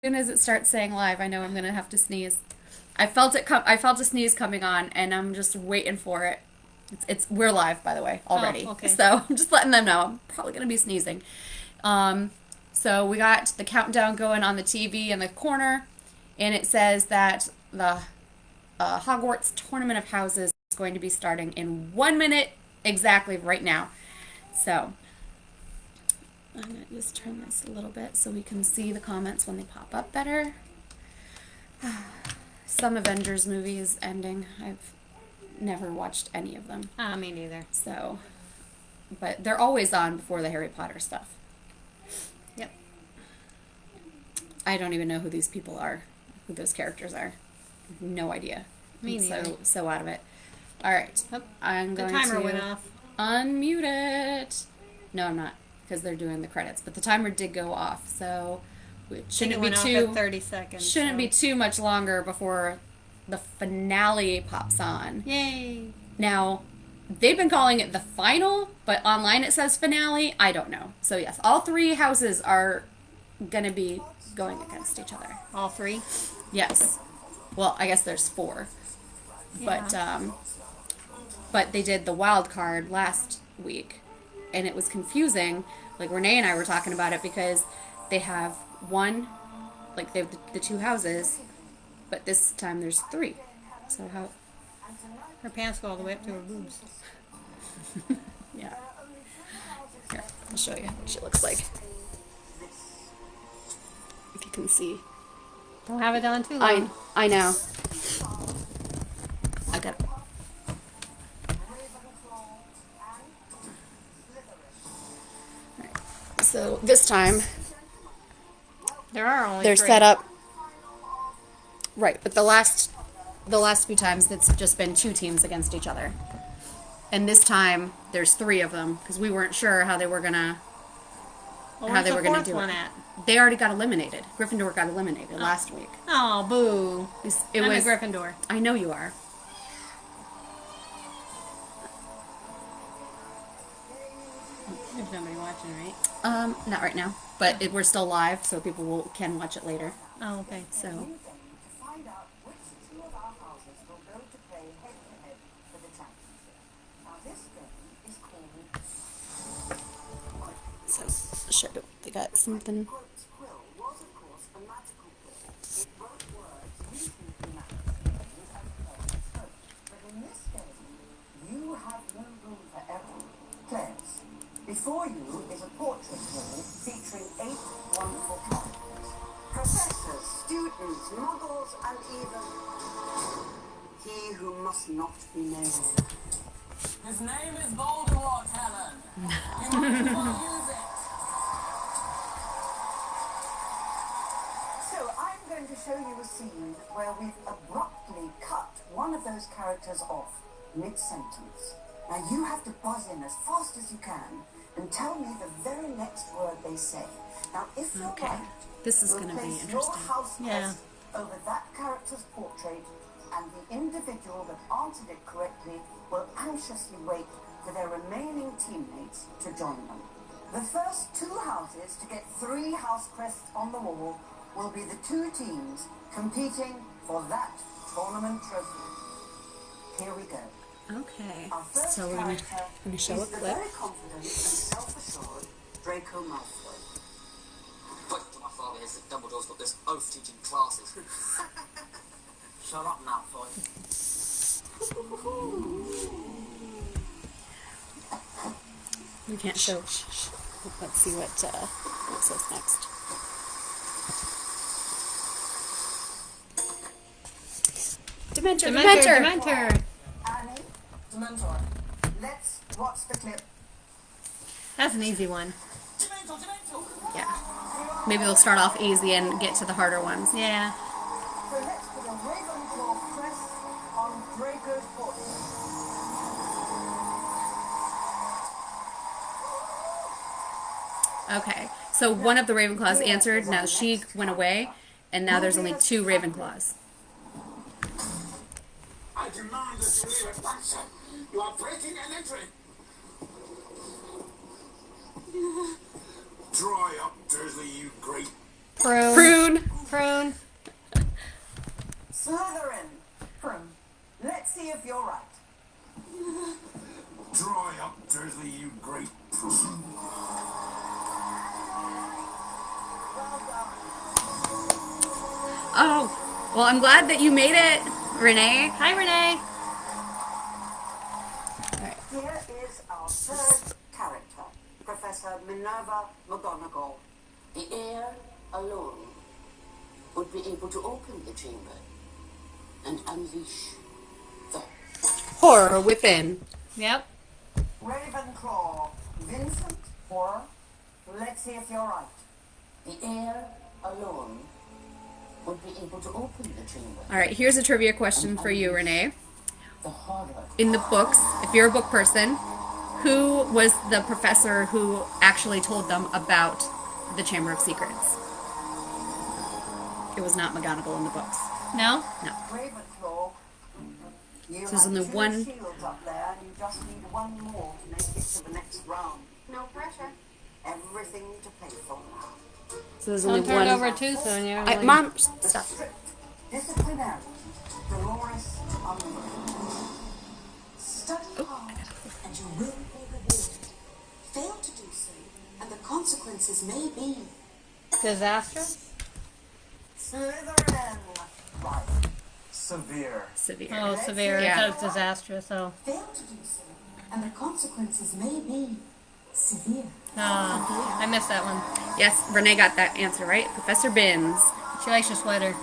Soon as it starts saying live, I know I'm gonna have to sneeze. I felt it I felt a sneeze coming on, and I'm just waiting for it. We're live, by the way, Oh, already. okay. So I'm just letting them know I'm probably gonna be sneezing. Um, so we got the countdown going on the TV in the corner, and it says that the Hogwarts Tournament of Houses is going to be starting in 1 minute exactly right now. So I'm gonna just turn this a little bit so we can see the comments when they pop up better. Some Avengers movies ending. I've never watched any of them. Me neither. So, but they're always on before the Harry Potter stuff. Yep. I don't even know who these people are, who those characters are. No idea. Me I'm neither. so out of it. All right. Oh, I'm the going timer to went off. unmute it. No, I'm not, because they're doing the credits. But the timer did go off, so it shouldn't be Off too at 30 seconds. shouldn't so. be too much longer before the finale pops on. Yay! Now, they've been calling it the final, but online it says finale. I don't know. So yes, all three houses are gonna be going against each other. All three. Yes. Well, I guess there's four, but Yeah. but they did the wild card last week, and it was confusing. Like Renee and I were talking about it because they have one, like they have the two houses, but this time there's three. So how? Her pants go all the way up to her boobs. Yeah. Here, I'll show you what she looks like. If you can see. Don't have it on too long. I know. I got it. Right. So this time There are only they're three. set up right, but the last few times it's just been two teams against each other. And this time there's three of them because we weren't sure how they were gonna Well, how they where's were the gonna fourth do one it. at? They already got eliminated. Gryffindor got eliminated last week. Oh, boo! It I'm was a Gryffindor. I know you are. There's nobody watching, right? Not right now, but we're still live, so people can watch it later. Oh, okay. So, sure, they got something. Before you is a portrait wall featuring 8 wonderful characters. Professors, students, muggles, and even he who must not be named. His name is Voldemort, Helen. You might as well use it. So I'm going to show you a scene where we've abruptly cut one of those characters off mid-sentence. Now you have to buzz in as fast as you can and tell me the very next word they say. Now if you're Okay. right, This is you'll going to be place your interesting. house Yeah. crest over that character's portrait, and the individual that answered it correctly will anxiously wait for their remaining teammates to join them. The first two houses to get 3 house crests on the wall will be the 2 teams competing for that tournament trophy. Here we go. Okay, Our first so we're character gonna show is a the clip. very confident and self-assured Draco Malfoy. Thanks to my father is that Dumbledore's got this oath teaching classes. Shut up, Malfoy. We can't show. Let's see what says next. Dementor, Dementor. Dementor. Annie, Dementor. let's watch the clip. That's an easy one. Dementor, Dementor. Yeah. Maybe they'll start off easy and get to the harder ones. Yeah. So let's put a Ravenclaw crest on Draco's portrait. Okay, so one of the Ravenclaws answered. Now she went away, and now there's only 2 Ravenclaws. I demand that you leave at once, sir. You are breaking and entering. Dry up, Dursley, you great Prune. Prune. Slytherin. Let's see if you're right. Dry up, Dursley, you great prune. Well done. Oh, well, I'm glad that you made it, Renee. Hi, Renee. Here is our third character, Professor Minerva McGonagall. The air alone would be able to open the chamber and unleash the Horror within. Yep. Ravenclaw. Vincent. Horror. Let's see if you're right. the air alone would be able to open the chamber. All right, here's a trivia question for you, Renee. The horror. In the books, if you're a book person, who was the professor who actually told them about the Chamber of Secrets? It was not McGonagall in the books. No? No. Ravenclaw. You So there's have only two one- shields up there, and you just need one more to make it to the next round. No pressure. Everything to pay for now. So there's only Don't turn one. over too soon. You're I, like- Mom, The stop. strict disciplinarian, Dolores Umbridge. Study hard, and you will be rewarded. Fail to do so, and the consequences may be Disastrous? Slytherin. Right. Severe. Severe. Oh, severe. Yeah. I thought it was disastrous, so. fail to do so, and the consequences may be severe. Oh, I missed that one. Yes, Renee got that answer right. Professor Binns. She likes your sweater.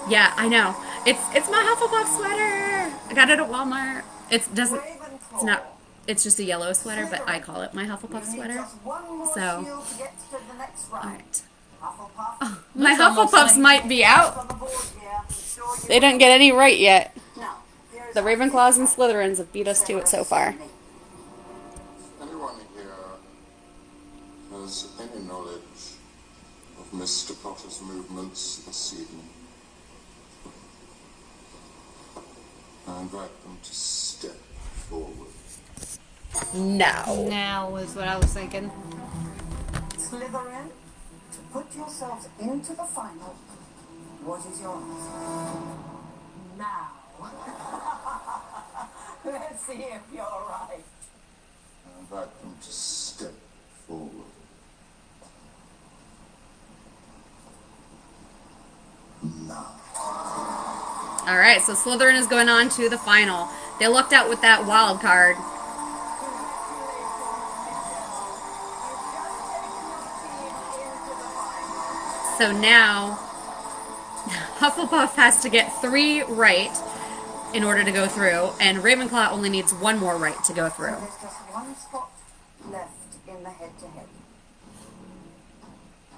Yeah, I know. It's my Hufflepuff sweater. I got it at Walmart. It's not. It's just a yellow sweater, but I call it my Hufflepuff You need sweater. just one more So- shield to get to the next round. All right. Hufflepuff. My Looks almost Hufflepuffs like- might be out. On the board here. I'm sure you They didn't get any right yet. Now, here's The Ravenclaws and Slytherins have beat us to it so far. Anyone here has any knowledge of Mr. Potter's movements this evening? I invite them to step forward. No. Now is what I was thinking. Slytherin, to put yourselves into the final, what is your answer? Now. Let's see if you're right. I invite them to step forward. Now. All right, so Slytherin is going on to the final. They lucked out with that wild card. So now, Hufflepuff has to get 3 right in order to go through, and Ravenclaw only needs 1 more right to go through. There's just one spot left in the head-to-head.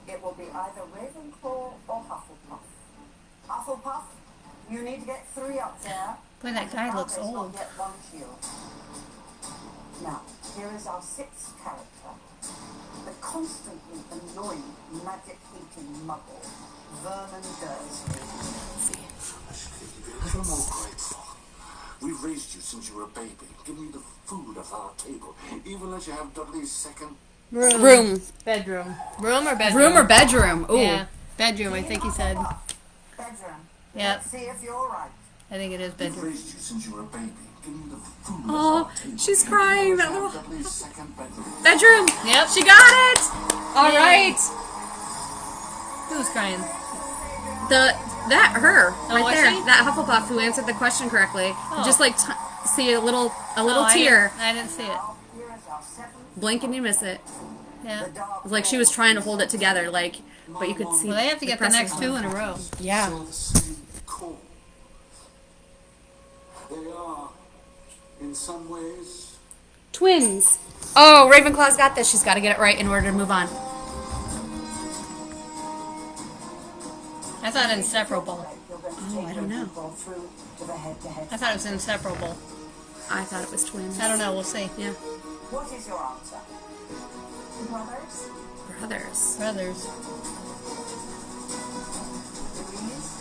It will be either Ravenclaw or Hufflepuff. Hufflepuff, you need to get 3 up there. Boy, that guy looks Hufflepuff old. will get 1 shield. Now, here is our 6th character. The constantly annoying magic-hating muggle, Vernon Dursley. A little more grateful. We raised you since you were a baby, given you the food off our table, even let you have Dudley's second. Room. Bedroom. Room or bedroom? Room or bedroom? Ooh. Yeah. Bedroom, I think he said. Bedroom. Yep. Let's see if you're right. I think it is We bedroom. raised you since you were a baby, given you the food Oh, off our table. she's crying. Even let That you little have Dudley's second bedroom. bedroom. Yep. She got it. All Yay. right. Who's crying? Her Oh, right was there. she? That Hufflepuff who answered the question correctly. Oh. Just like see a little Oh, tear. I didn't see it. Now, here is our 7th. Blink and you miss it. Yeah. It was like she was trying to hold it together, like, but you could see. Well, they have to get the pressure next on 2 it. in a row. Yeah. Share the same cause. They are, in some ways, Twins. Oh, Ravenclaw's got this. She's got to get it right in order to move on. I thought inseparable. Oh, I don't know. Through to the head-to-head. I thought it was inseparable. I thought it was twins. I don't know. We'll see. Yeah. What is your answer? Brothers? Brothers. Brothers. Louise?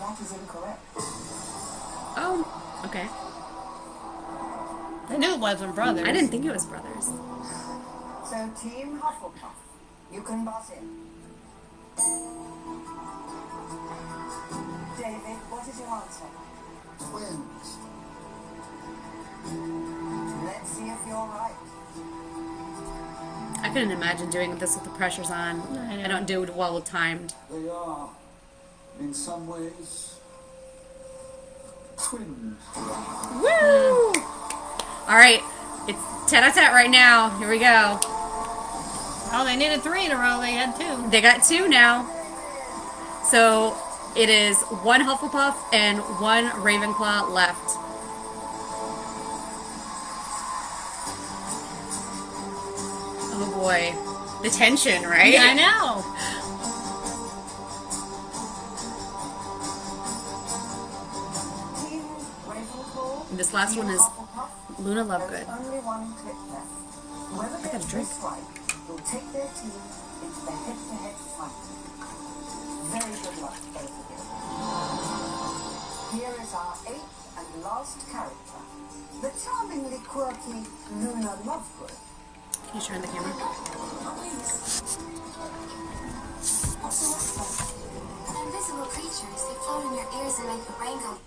That is incorrect. Oh, okay. I knew it wasn't brothers. I didn't think it was brothers. So So, Team Hufflepuff, you can buzz in. David, what is your answer? Twins. Let's see if you're right. I couldn't imagine doing this with the pressures on. I know. I don't do it well with timed. They are, in some ways, twins. Woo! All right, it's tete-a-tete right now. Here we go. Oh, they needed 3 in a row. They had 2. They got 2 now. So it is 1 Hufflepuff and 1 Ravenclaw left. Oh boy. The tension, right? Yeah, I know. Team Ravenclaw. And this last Team one is Hufflepuff. Luna There's Lovegood. only one clip left. Whoever gotta gets drink. this right will take their team into the head-to-head fight. Very good luck, both of you. Here is our 8th and last character, the charmingly quirky Luna Lovegood. Can you turn the camera? Invisible creatures, they float in your ears and make the brain go.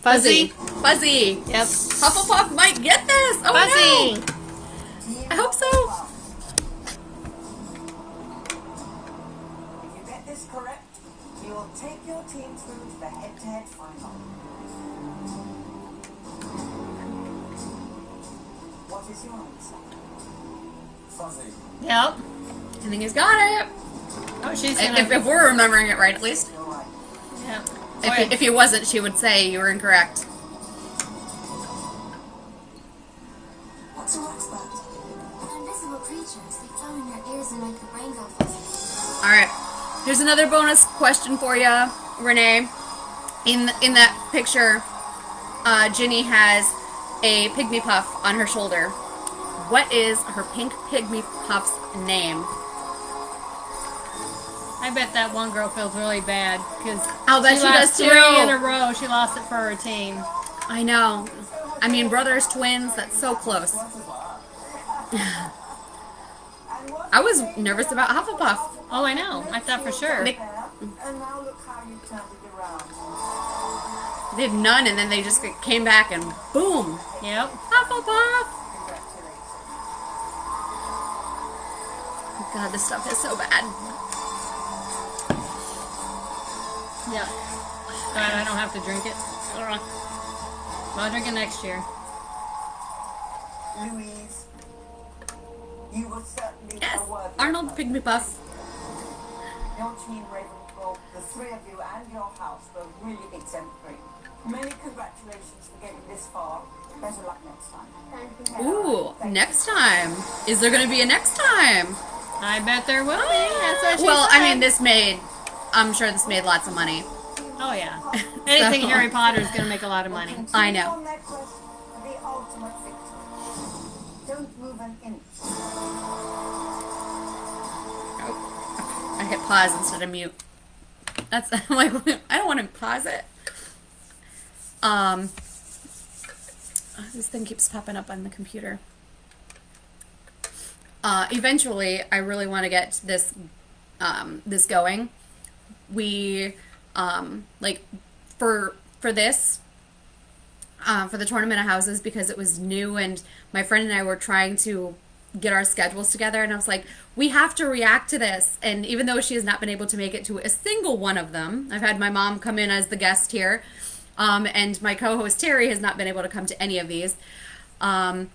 Fuzzy. Fuzzy. Yep. Hufflepuff might get this. Oh Fuzzy. no. Team I hope so. Hufflepuff. If you get this correct, you will take your team through to the head-to-head final. What is your answer? Fuzzy. Yep. I think he's got it. Oh, she's gonna. If we're remembering it right, at least. You're right. Yep. If he wasn't, she would say you were incorrect. What's your expert? Invisible creatures, they float in your ears and make the brain go fuzzy. All right. Here's another bonus question for you, Renee. In that picture, Ginny has a pygmy puff on her shoulder. What is her pink pygmy puff's name? I bet that one girl feels really bad because I'll bet she does lost too. 3 in a row. She lost it for her team. I know. I mean, brothers, twins, that's so close. I was nervous about Hufflepuff. Oh, I know. I thought for sure. They, And now look how you turned it around. they had none, and then they just came back and boom! Yep. Hufflepuff! Congratulations. God, this stuff is so bad. Yep. Glad I don't have to drink it. I'll drink it next year. Louise, you were certainly Yes, a worthy Arnold opponent. Pygmy Puff. Your team, Ravenclaw, the 3 of you and your house were really exemplary. Many congratulations for getting this far. Better luck next time. Ooh, next time. Is there going to be a next time? I bet there will be. That's what she Well, said. I mean, I'm sure this made lots of money. Oh, yeah. Anything So- Harry Potter is going to make a lot of money. I know. On their quest for the ultimate victory. Don't move an inch. I hit pause instead of mute. That's, I'm like, I don't want to pause it. This thing keeps popping up on the computer. Eventually, I really want to get this, this going. We, like, for this, for the Tournament of Houses, because it was new and my friend and I were trying to get our schedules together, and I was like, we have to react to this. And even though she has not been able to make it to a single one of them, I've had my mom come in as the guest here, and my co-host Terry has not been able to come to any of these. Our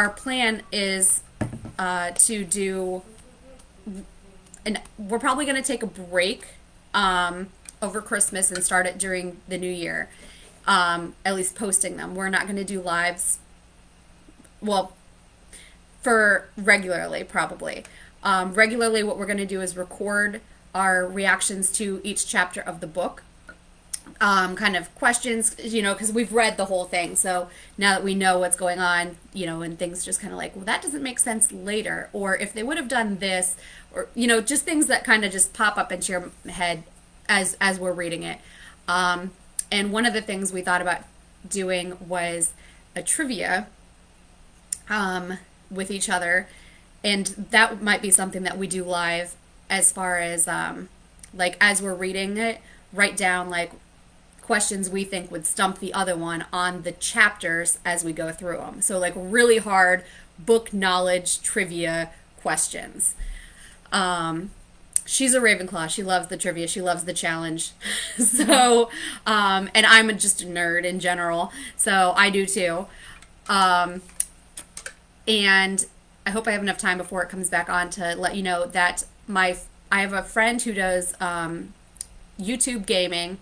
plan is to do, and we're probably going to take a break over Christmas and start it during the new year, at least posting them. We're not going to do lives, well, for regularly, probably. Regularly, what we're going to do is record our reactions to each chapter of the book. Kind of questions, you know, because we've read the whole thing. So now that we know what's going on, you know, and things just kind of like, well, that doesn't make sense later. Or if they would have done this, or, you know, just things that kind of just pop up into your head as we're reading it. And one of the things we thought about doing was a trivia with each other, and that might be something that we do live, as far as like as we're reading it, write down like questions we think would stump the other one on the chapters as we go through them. So like really hard book knowledge trivia questions. She's a Ravenclaw. She loves the trivia. She loves the challenge. So, and I'm just a nerd in general. So I do too. And I hope I have enough time before it comes back on to let you know that I have a friend who does YouTube gaming.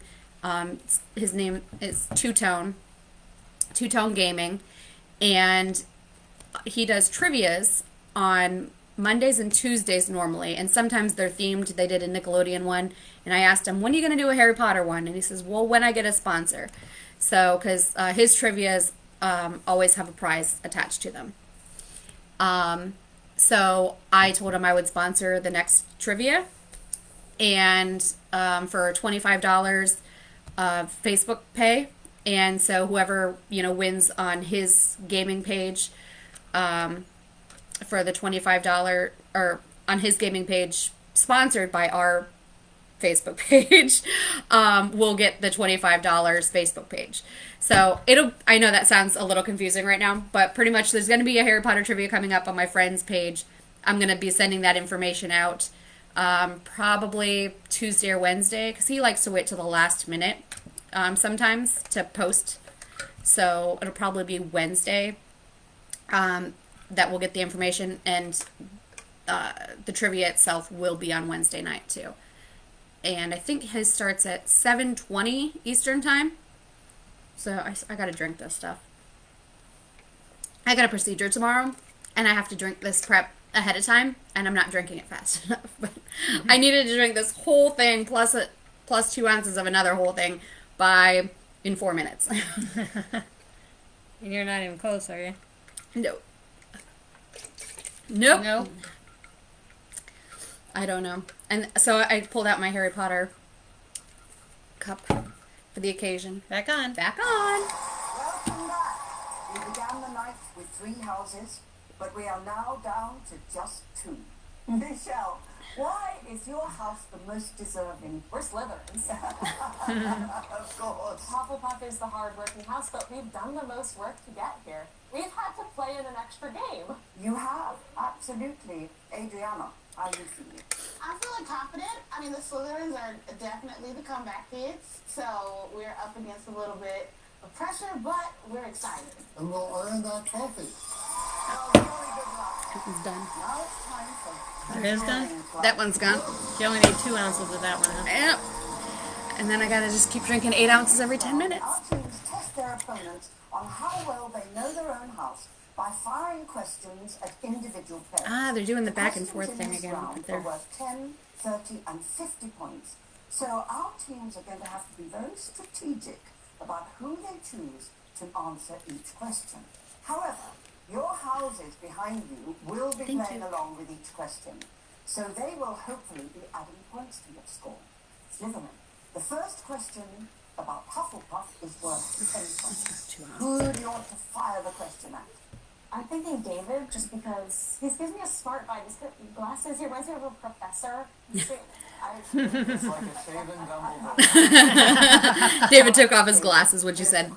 His name is Two Tone Gaming, and he does trivias on Mondays and Tuesdays normally, and sometimes they're themed. They did a Nickelodeon one, and I asked him, when are you going to do a Harry Potter one? And he says, well, when I get a sponsor. So, because his trivias always have a prize attached to them. So I told him I would sponsor the next trivia, and for $25 Facebook pay. And so whoever, wins on his gaming page, for the $25, or on his gaming page sponsored by our Facebook page, will get the $25 Facebook page. So I know that sounds a little confusing right now, but pretty much there's going to be a Harry Potter trivia coming up on my friend's page. I'm going to be sending that information out probably Tuesday or Wednesday, because he likes to wait till the last minute sometimes to post. So it'll probably be Wednesday that we'll get the information, and the trivia itself will be on Wednesday night too. And I think his starts at 7:20 Eastern time. So I gotta drink this stuff. I got a procedure tomorrow, and I have to drink this prep ahead of time, and I'm not drinking it fast enough. But I needed to drink this whole thing plus 2 ounces of another whole thing in 4 minutes. And you're not even close, are you? No. Nope. Nope. I don't know. And so I pulled out my Harry Potter cup for the occasion. Back on. Back on. Welcome back. We began the night with 3 houses, but we are now down to just 2. Michelle, why is your house the most deserving? We're Slytherins. Of course. Hufflepuff is the hard-working house, but we've done the most work to get here. We've had to play in an extra game. You have, absolutely. Adriana, are you feeling? I'm feeling confident. I mean, the Slytherins are definitely the comeback kids, so we're up against a little bit of pressure, but we're excited. And we'll earn that trophy. Well, very good luck. This is done. Now it's time for... It is done? That one's gone. You only need 2 ounces of that one, huh? Yep. And then I gotta just keep drinking 8 ounces every 10 minutes. Our teams test their opponents on how well they know their own house by firing questions at individual players. Ah, they're doing the back and Questions forth in thing this again. round But they're... are worth 10, 30, and 50 points. So our teams are going to have to be very strategic about who they choose to answer each question. However, your houses behind you will be playing along with each question, so they will hopefully be adding points to your score. Slytherin, the first question about Hufflepuff is worth 10 points. Who do you want to fire the question at? I'm thinking David, just because he gives me a smart vibe. He's got glasses. He reminds me of a professor. It's like a shaven Dumbledore. David took off his glasses when she said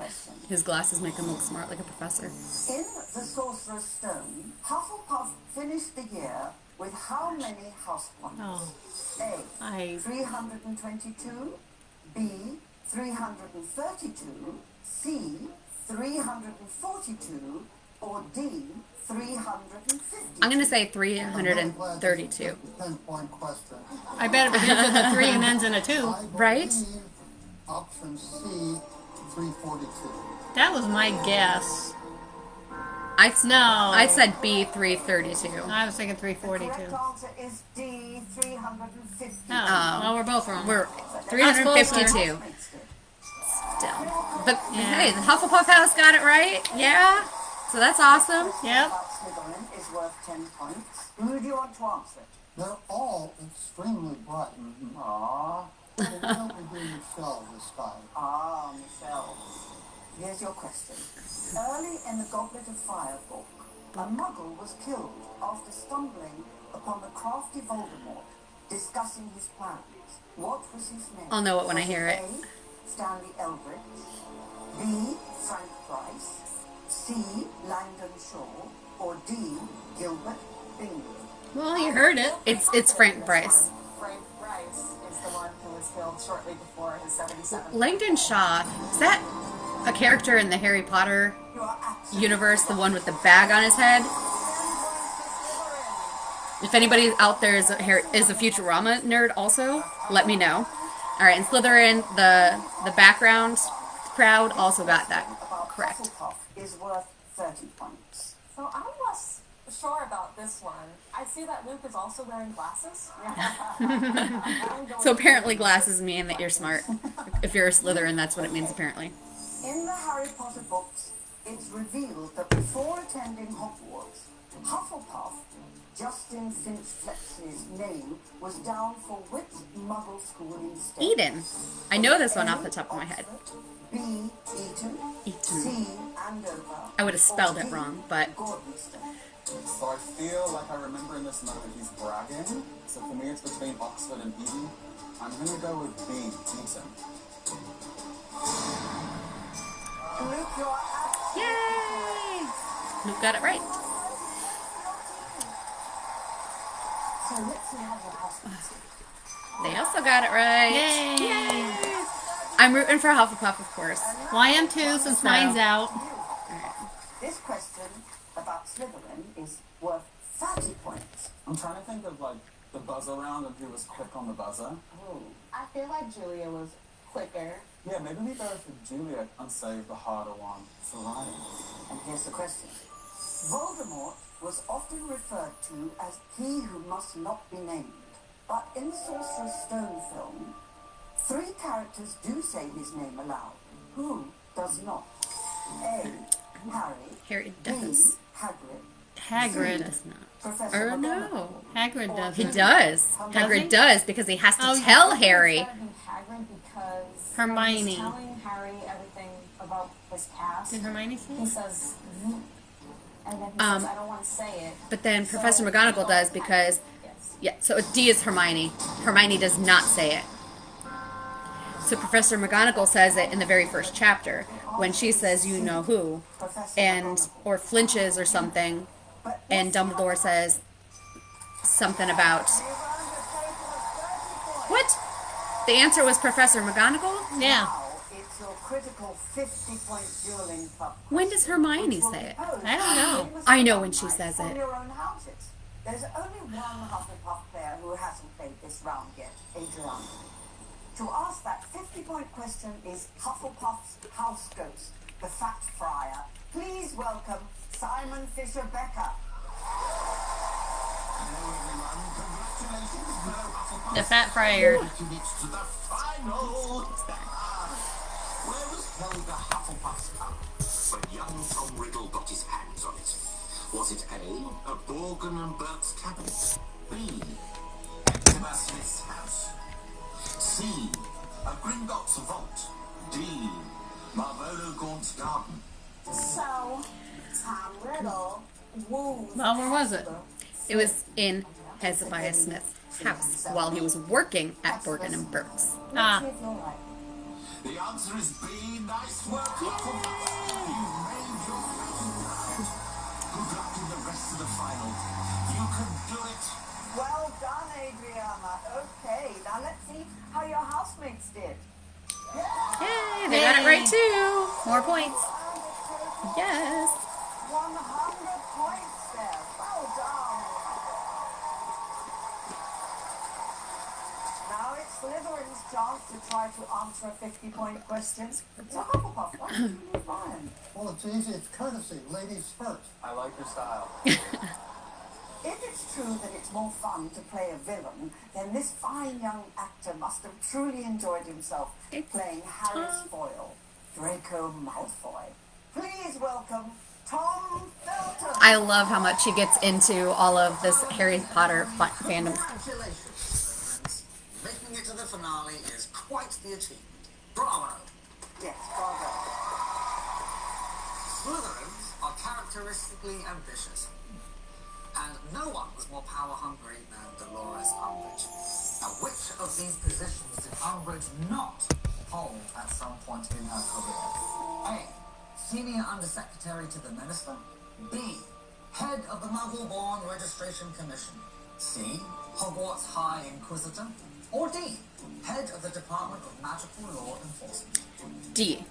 his glasses make him look smart like a professor. In the Sorcerer's Stone, Hufflepuff finished the year with how many house points? Oh. A. 322. B. 332. C. 342. Or D. 350. I'm gonna say 332. 10-point question. I bet it begins with a 3 and ends in a 2. I Right? believe Option C, 342. That was my guess. I No. said B 332. I was thinking The 342. correct answer is D. 350. Oh, well, we're both wrong. We're closer. 352 Makes it. still. But Yeah. hey, the Hufflepuff House got it right. Yeah. So that's awesome. Yep. About Slytherin is worth 10 points. Who do you want to answer it? They're all extremely bright. Aww. But why don't we do Michelle this time? Michelle. Here's your question. Early in the Goblet of Fire book, A Muggle was killed after stumbling upon the crafty Voldemort discussing his plans. What was his name? I'll know it when I hear it. A. Stanley Eldridge, B. Frank Bryce, C. Langdon Shaw, or D. Gilbert Bingley? Well, you heard it. It's Frank Bryce. Frank Bryce is the one who was killed shortly before his 77th. Langdon Shaw, is that a character in the Harry Potter universe, the one with the bag on his head? If anybody out there is a Futurama nerd also, let me know. Alright, and Slytherin, the background crowd also got that correct. Hufflepuff is worth 30 points. So I'm less sure about this one. I see that Luke is also wearing glasses. So apparently glasses mean that you're smart. If you're a Slytherin, that's what it means apparently. In the Harry Potter books, it's revealed that before attending Hogwarts, Hufflepuff, Justin Finch Fletchley's name, was down for which Muggle school instead? Eden. I know this one off the top of my head. B. Eton. C. Andover. I would have spelled it wrong, but... So I feel like I remember in this moment he's bragging. So for me it's between Oxford and Eton. I'm going to go with B. Eton. Luke, you're Yay! Luke got it right. So let's see how your house They also got it right. Yay! I'm rooting for Hufflepuff, of course. Well, I am too, since mine's out. This question about Slytherin is worth 30 points. I'm trying to think of like the buzzer round and who was quick on the buzzer. Ooh, I feel like Julia was quicker. Yeah, maybe we go for Julia and save the harder one for Ryan. And here's the question. Voldemort was often referred to as he who must not be named. But in the Sorcerer's Stone film, 3 characters do say his name aloud. Who does not? A. Harry. Harry B. does. Hagrid. Does not. Professor Or McGonagall. no. Hagrid does. He does. Hagrid he? does because he has to Oh, tell I think Harry. it's gotta be Hagrid because Hermione. when he's telling Harry everything about his past. Did Hermione say He it? says, and then he says, I don't want to say it. But then So, Professor McGonagall does because... Yes. Yeah, so D is Hermione. Hermione does not say it. So Professor McGonagall says it in the very first chapter when she says, you know who, and or flinches or something, and Dumbledore says something about... What? The answer was Professor McGonagall? Yeah. Now it's your critical 50-point dueling pup. When does Hermione say it? I don't know. I know when she says From it. your own houses. There's only one Hufflepuff player who hasn't played this round yet, Adriana. To ask that 50-point question is Hufflepuff's house ghost, the Fat Friar. Please welcome Simon Fisher Becker. Hello, everyone. Congratulations, fellow Hufflepuff. The Fat Friar. Welcome it to the final. Where was held the Hufflepuff's cup when young Tom Riddle got his hands on it? Was it A, Borgin and Burke's cabinet? B, Ectober Smith's house? C, a Gringotts vault? D, Marvolo Gaunt's garden? So, Tom Riddle woos. Well, where was it? It was in Hezekiah Smith's house while he was working at Borgin and Burke's. Ah. The answer is B. Nice work, Hufflepuff. You made your way. Good luck in the rest of the final. You can do it. Well done, Adriana. Okay, now let's see how your housemates did. Yay, they got it right too. More points. Yes. 100 points there. Well done. Now it's Slytherin's chance to try to answer a 50-point question. So Hufflepuff, why don't you leave Ryan? Well, it's easy. It's courtesy. Ladies first. I like your style. If it's true that it's more fun to play a villain, then this fine young actor must have truly enjoyed himself playing Harry's foil, Draco Malfoy. Please welcome Tom Felton. I love how much he gets into all of this Harry Potter fandom. Congratulations, Slytherins. Making it to the finale is quite the achievement. Bravo. Yes, bravo. Slytherins are characteristically ambitious. And no one was more power-hungry than Dolores Umbridge. Now, which of these positions did Umbridge not hold at some point in her career? A. Senior Undersecretary to the Minister. B. Head of the Muggle-Born Registration Commission. C. Hogwarts High Inquisitor. Or D. Head of the Department of Magical Law Enforcement. D.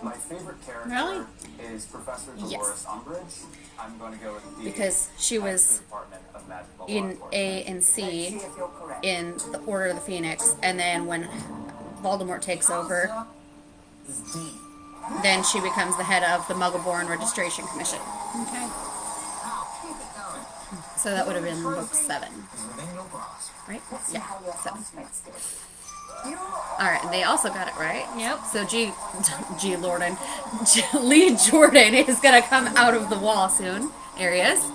My favorite character Really? is Professor Dolores Yes. Umbridge. I'm going to go with D. Because she Head of was the Department of Magical Law in Enforcement. A and C in the Order of the Phoenix, and then when Voldemort takes over, Is D. then she becomes the head of the Muggle-Born Registration Commission. Okay. Now, keep it going. So that would have been book 7, Is within your grasp. right? Let's see Yeah, how your 7. housemates did. All right, and they also got it right. Yep. So Lee Jordan is gonna come out of the wall soon. There he is. So,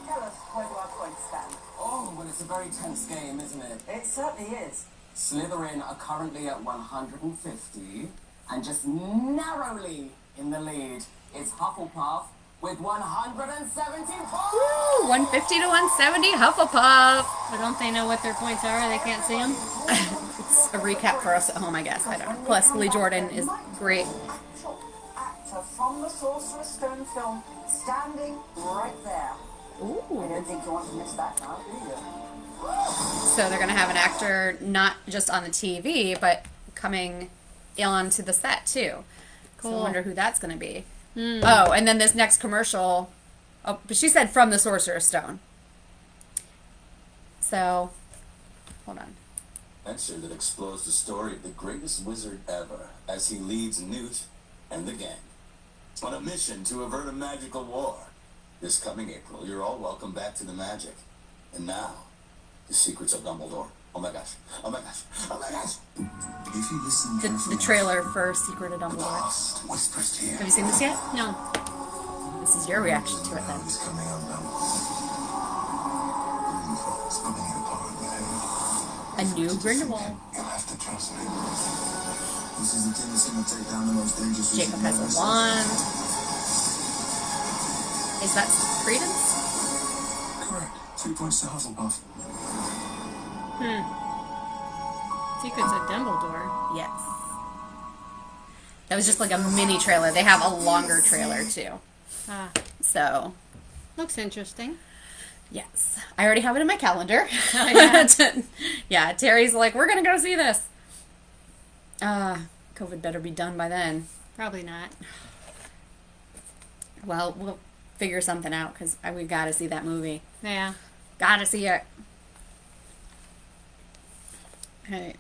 tell us where do our points stand? Oh, well, it's a very tense game, isn't it? It certainly is. Slytherin are currently at 150, and just narrowly in the lead is Hufflepuff with 170 points. Woo, 150 to 170, Hufflepuff. But don't they know what their points are? They can't see them? It's a recap for us at home, I guess. I don't know. Plus, Lee Jordan is great. Actual actor from the Sorcerer's Stone film, standing right there. I Ooh. don't think you want to miss that now, do you? So they're gonna have an actor not just on the TV, but coming onto the set too. So I Cool. wonder who that's gonna be. Oh, and then this next commercial. Oh, but she said from the Sorcerer's Stone. So, hold on. Adventure that explores the story of the greatest wizard ever as he leads Newt and the gang on a mission to avert a magical war. This coming April, you're all welcome back to the magic. And now, the secrets of Dumbledore. Oh my gosh. Oh my gosh. Oh my gosh. If you listen The trailer for Secret of the Dumbledore. past whispers to you. Have you seen this yet? No. This is your reaction to it then. It's coming undone. Grindelwald's pulling you apart with him. A new Grindelwald. You'll have to trust me. This is the team that's going to take down the most dangerous Jacob has a wand. Is that Credence? Correct. 2 points to Hufflepuff. Secrets of Dumbledore. Yes. That was just like a mini trailer. They have a longer trailer too. Ah, So, looks interesting. yes. I already have it in my calendar. Oh, yeah. Yeah, Terry's like, we're going to go see this. COVID better be done by then. Probably not. Well, we'll figure something out because we got to see that movie. Yeah. Got to see it. Alright.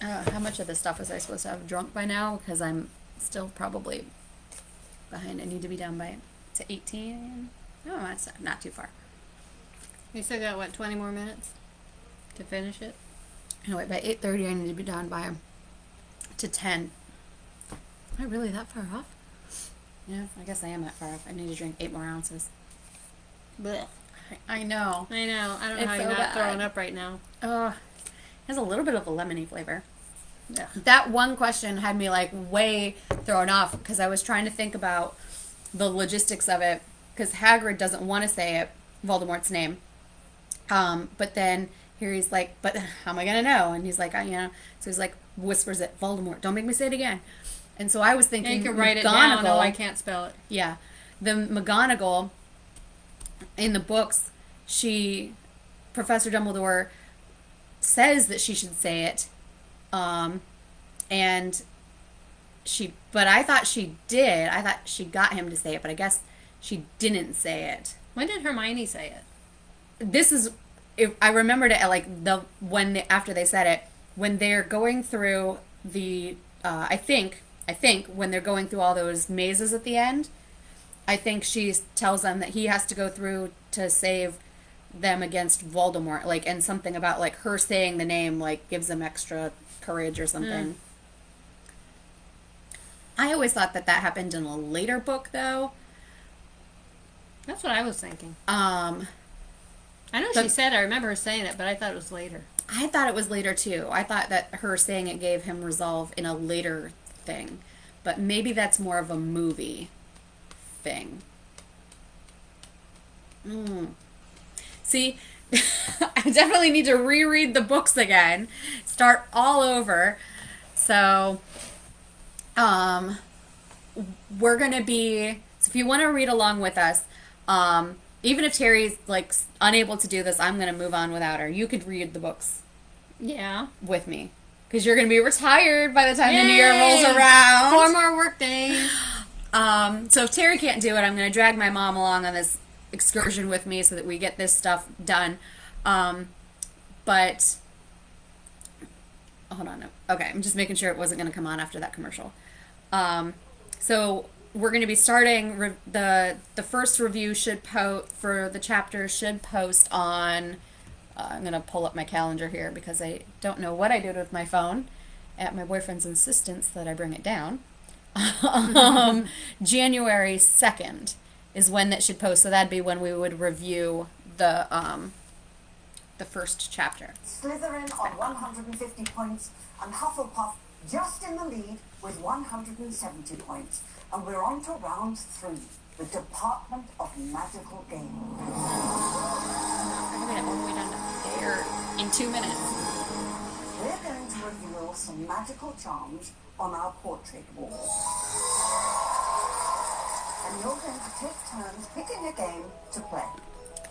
How much of this stuff was I supposed to have drunk by now? Because I'm still probably behind. I need to be down by to 18. No, that's not too far. You still got, what, 20 more minutes to finish it? Anyway, by 8:30 I need to be down by to 10. Am I really that far off? Yeah, I guess I am that far off. I need to drink 8 more ounces. Blech. I know. I know. I don't know It's how so you're not bad. throwing up right now. It has a little bit of a lemony flavor. Yeah. That one question had me like way thrown off because I was trying to think about the logistics of it because Hagrid doesn't want to say it, Voldemort's name. But then here he's like, but how am I going to know? And he's like, so he's like, whispers it, Voldemort, don't make me say it again. And so I was thinking, Yeah, you can write it down. McGonagall- No, I can't spell it. Yeah. The McGonagall in the books, Professor Dumbledore says that she should say it. But I thought she did. I thought she got him to say it, but I guess she didn't say it. When did Hermione say it? This is, I remembered it at like after they said it, when they're going through the, I think when they're going through all those mazes at the end, I think she tells them that he has to go through to save them against Voldemort, like, and something about like her saying the name like gives them extra courage or something. I always thought that happened in a later book though. That's what I was thinking. I know she said, I remember her saying it, but I thought it was later. I thought it was later too. I thought that her saying it gave him resolve in a later thing. But maybe that's more of a movie thing. See, I definitely need to reread the books again, start all over. So, we're going to be, so if you want to read along with us, even if Terry's like unable to do this, I'm going to move on without her. You could read the books. Yeah. With me. Because you're going to be retired by the time Yay! the new year rolls around. 4 more work days. So if Terry can't do it, I'm going to drag my mom along on this excursion with me so that we get this stuff done. But hold on. Okay, I'm just making sure it wasn't going to come on after that commercial. So we're going to be starting the first review for the chapter should post on. I'm going to pull up my calendar here because I don't know what I did with my phone at my boyfriend's insistence that I bring it down. January 2nd is when that should post, so that'd be when we would review the first chapter. Slytherin on 150 points and Hufflepuff just in the lead with 170 points. And we're on to round 3, the Department of Magical Games. We're going to all the way down to there in 2 minutes. We're going to reveal some magical charms on our portrait wall. And you're going to take turns picking a game to play.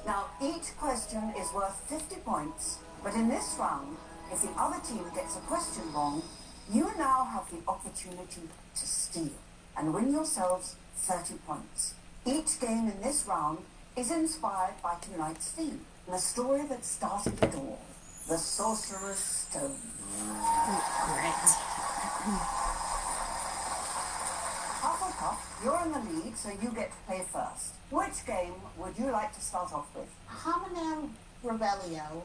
Now, each question is worth 50 points, but in this round, if the other team gets a question wrong, you now have the opportunity to steal and win yourselves 30 points. Each game in this round is inspired by tonight's theme, the story that started it all, the Sorcerer's Stone. Great. Hufflepuff, you're in the lead, so you get to play first. Which game would you like to start off with? Hominem Revelio.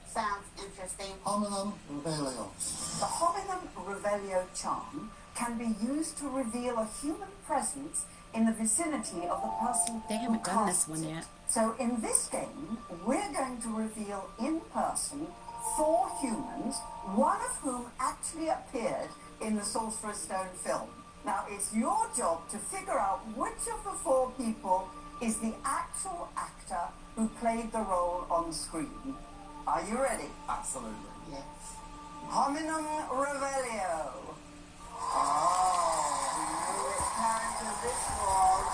Sounds interesting. Hominem Revelio. The Hominem Revelio charm can be used to reveal a human presence in the vicinity of the person They who haven't done this casts one it. yet. So in this game, we're going to reveal in person 4 humans, one of whom actually appeared in the Sorcerer's Stone film. Now, it's your job to figure out which of the 4 people is the actual actor who played the role on screen. Are you ready? Absolutely. Yes. Hominem Revelio. Oh, we knew which character this was.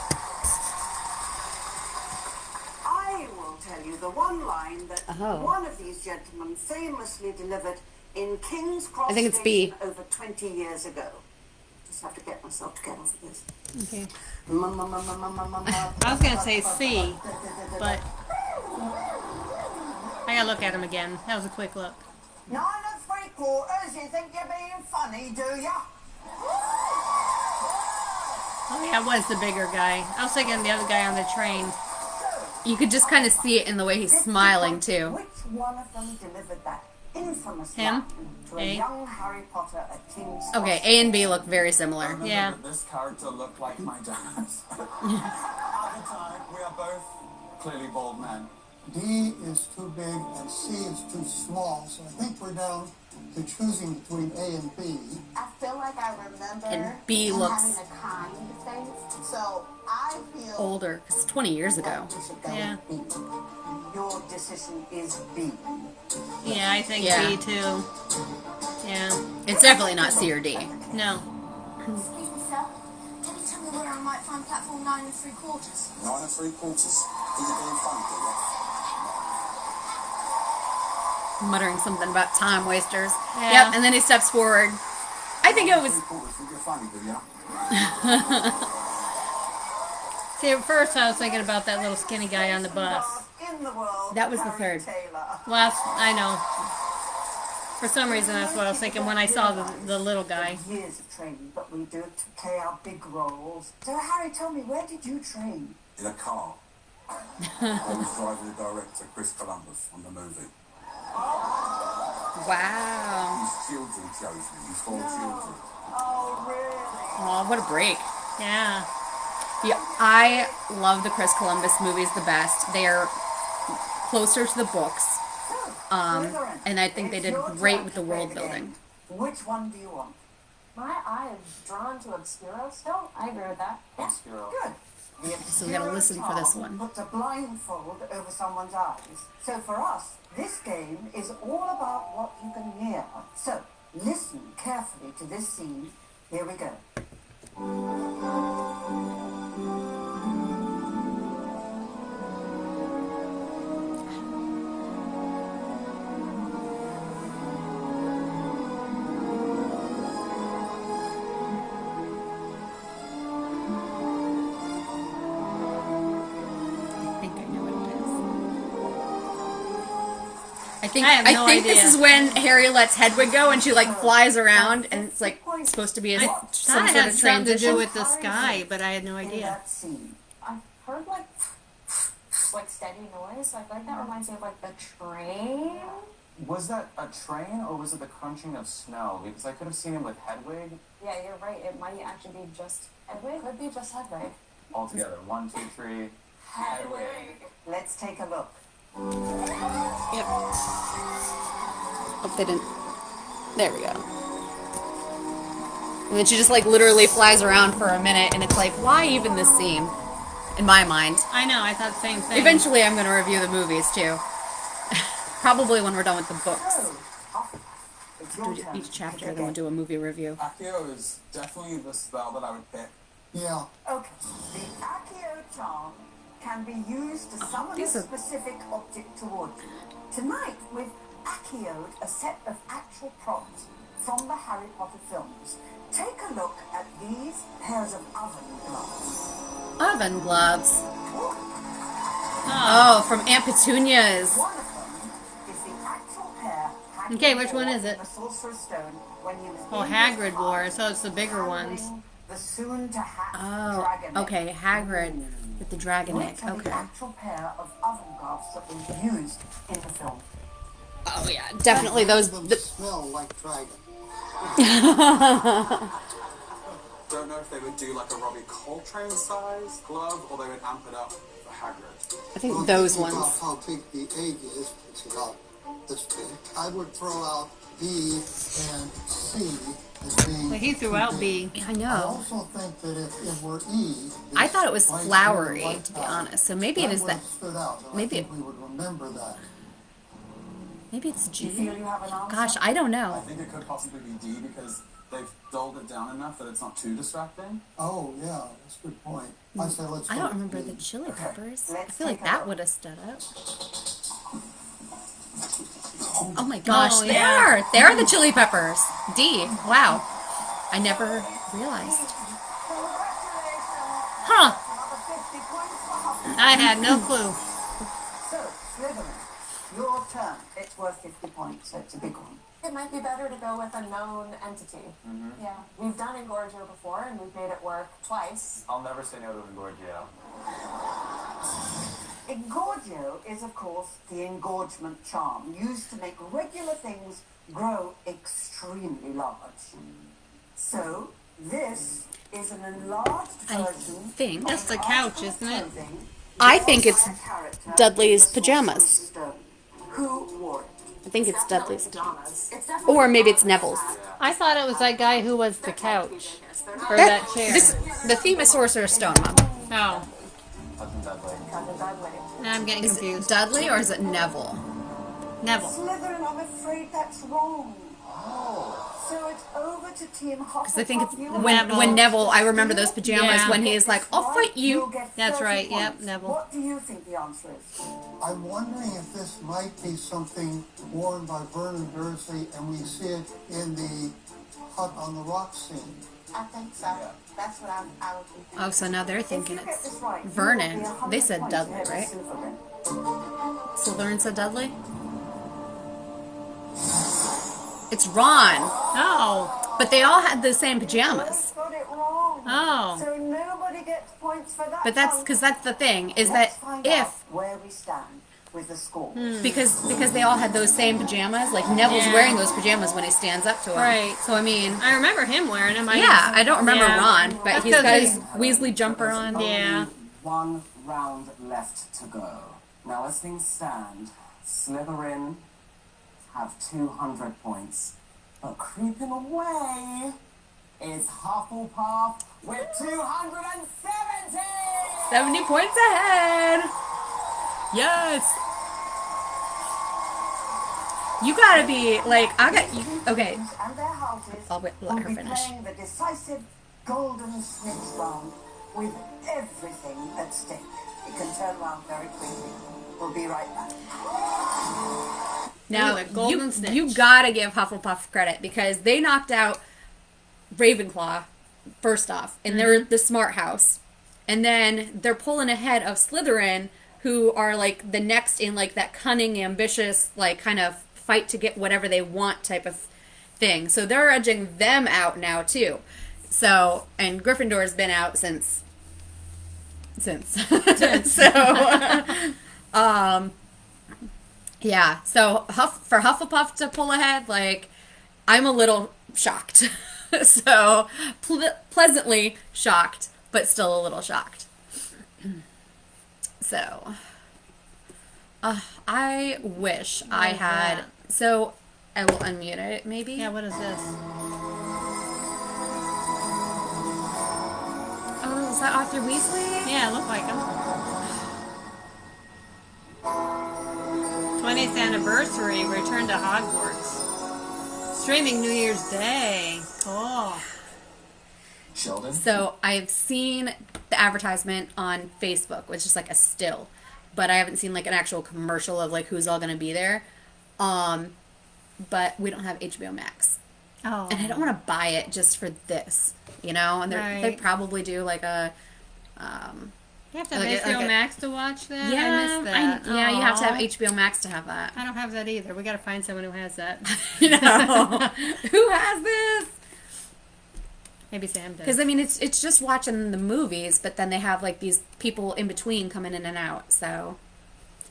I will tell you the one line that one of these gentlemen famously delivered in King's Cross I think it's B. Station over 20 years ago. Just have to get myself together for this. Okay. I was going to say C, but I got to look at him again. That was a quick look. 9 3/4. You think you're being funny, do ya? Oh yeah, it was the bigger guy. I was thinking the other guy on the train. You could just kind of see it in the way he's smiling too. Which one of them delivered that infamous Him? line to a A. young Harry Potter at King's Okay, Cross? A and B look very I similar. remember Yeah. that this character looked like my dad. At the time, we are both clearly bald men. D is too big and C is too small, so I think we're down to choosing between A and B. I feel like I remember And B him looks having a kind face. So I feel older, because 20 years ago. You should go Yeah. with B. Your decision is B. Yeah, I think Yeah. B too. Yeah. It's definitely not C or D. No. Excuse me, sir. Can you tell me where I might find platform 9 3/4? 9 3/4. Are you being funny, do you? Muttering something about time wasters. Yeah. Yep, and then he steps forward. I think it was... 3/4. Think you're funny, do you? See, at first I was thinking about that little skinny guy on the bus. In the world, That was the Harry third. Taylor. Well, I know. For some reason, that's what I was thinking when I saw the little guy. Years of training, but we do it to play our big roles. So, Harry, tell me, where did you train? In a car. I was driving the director, Chris Columbus, on the movie. Wow. His children chose me, his 4 children. Oh, really? Oh, what a break. Yeah. Yeah, I love the Chris Columbus movies the best. They are closer to the books. And I think they did great with the world building. Which one do you want? My eye is drawn to Obscuro still. I agree with that. Yeah, Obscuro. good. So we gotta listen for this one. Puts a blindfold over someone's eyes. So for us, this game is all about what you can hear. So listen carefully to this scene. Here we go. I think this is when Harry lets Hedwig go and she like flies around and it's like supposed to be some sort had of something to transition. do with the sky, but I had no idea. I've heard like steady noise. I feel like that reminds me of like the train. Was that a train or was it the crunching of snow? Because I could have seen him with Hedwig. Yeah, you're right. It might actually be just Hedwig. Could be just Hedwig. All together. 1, 2, 3. Hedwig. Let's take a look. Yep. Hope they didn't. There we go. And then she just like literally flies around for a minute, and it's like, why even this scene? In my mind. I know. I thought the same thing. Eventually, I'm going to review the movies too. Probably when we're done with the books. Do each chapter, then we'll do a movie review. Accio is definitely the spell that I would pick. Yeah. Okay. The Accio charm can be used to summon a specific object towards you. Tonight, we've Accioed a set of actual props from the Harry Potter films. Take a look at these pairs of oven gloves. Oven gloves? Oh, from Aunt Petunia's. One of them is the actual pair Hagrid Okay, which one wore is it? in the Sorcerer's Stone when he was Oh, in Hagrid his wore, so it's the bigger ones. the soon-to-hatch Oh, dragon egg. okay, Hagrid with the dragon egg. Which are the Okay. actual pair of oven gloves that was used in the film. Oh yeah, definitely those. Smell like dragon. Don't know if they would do like a Robbie Coltrane size glove or they would amp it up for Hagrid. I think those ones. About how big the egg is, it's about this big. I would throw out B and C as being. But he threw out B. I I know. also think that if it were E, I thought it was white flowery, and white to be top, honest. So maybe it is would that. have stood out, and Maybe I think we would remember that. Maybe it's G. You feel you have an answer? Gosh, I don't I know. think it could possibly be D because they've dulled it down enough that it's not too distracting. Oh, yeah, that's a good point. I say let's I go don't with remember B. the chili peppers. I let's feel like take a that look. would have stood up. Oh my gosh, Oh, they yeah. are! They are the chili peppers. D. Wow. I never realized. Huh. Another 50 points for Hufflepuff. I had no clue. So, Slytherin, your turn. It's worth 50 points, so it's a big one. It might be better to go with a known entity. Yeah. We've done Engorgio before, and we've made it work twice. I'll never say no to Engorgio. Engorgio is, of course, the engorgement charm used to make regular things grow extremely large. So, this is an enlarged version think- That's the couch, isn't it? I think it's Dudley's pajamas. Who wore it? I think it's Dudley's. Pajamas. It's definitely Or maybe it's Neville's. I thought it was that guy who was the couch. Or that chair. The theme is Sorcerer's Stone, Mom. Oh. Cousin Dudley. Cousin Dudley. Now I'm getting Is it confused. Dudley or is it Neville? Neville. Slytherin, I'm afraid that's wrong. So it's over to Team Hufflepuff. Because I think it's You when Neville, I remember those pajamas Yeah. when he's like, I'll fight You'll you. get That's 30 right, yep, points. Neville. What do you think the answer is? I'm wondering if this might be something worn by Vernon Dursley, and we see it in the hut on the rock scene. I think so. That's what I would be thinking. Oh, so now they're If thinking you get it's this right, you will Vernon. be 100 They said points Dudley, ahead of right? Slytherin. Slytherin said Dudley? It's Ron. Oh. But they all had the same pajamas. Got it wrong. Oh. So nobody gets points for that. But that's one. because that's the thing, is Let's that find if out where we stand with the score. because they all had those same pajamas, like Neville's Yeah. wearing those pajamas when he stands up to him. Right. So I mean, I remember him wearing them. yeah, I don't remember Yeah. Ron, but That's he's got 'cause his Weasley jumper on. Yeah. One round left to go. Now, as things stand, Slytherin have 200 points, but creeping away is Hufflepuff with 270! 70 points ahead. Yes. You gotta be like, I got you. Okay. And their houses I'll let will her be finish. playing the decisive Golden Snitch round with everything at stake. It can turn around very quickly. We'll be right back. Now, Ooh, the Golden Snitch. you gotta give Hufflepuff credit because they knocked out Ravenclaw first off, and they're the smart house. And then they're pulling ahead of Slytherin, who are like the next in like that cunning, ambitious, like kind of fight to get whatever they want type of thing. So they're edging them out now too. So, and Gryffindor's been out since. So, yeah. So for Hufflepuff to pull ahead, like, I'm a little shocked. So pleasantly shocked, but still a little shocked. So, I wish I had. So, I will unmute it, maybe. Yeah, what is this? Oh, is that Arthur Weasley? Yeah, it looked like him. 20th anniversary, return to Hogwarts. Streaming New Year's Day. Cool. Sheldon? So I've seen the advertisement on Facebook, which is like a still, but I haven't seen like an actual commercial of like who's all going to be there. But we don't have HBO Max. Oh. And I don't want to buy it just for this, you know? And they probably do like a You have to have HBO Max to watch that? Yeah, I missed that. yeah, you have to have Aw. HBO Max to have that. I don't have that either. We got to find someone who has that. You know, who has this? Maybe Sam does. Because I mean, it's just watching the movies, but then they have like these people in between coming in and out. So,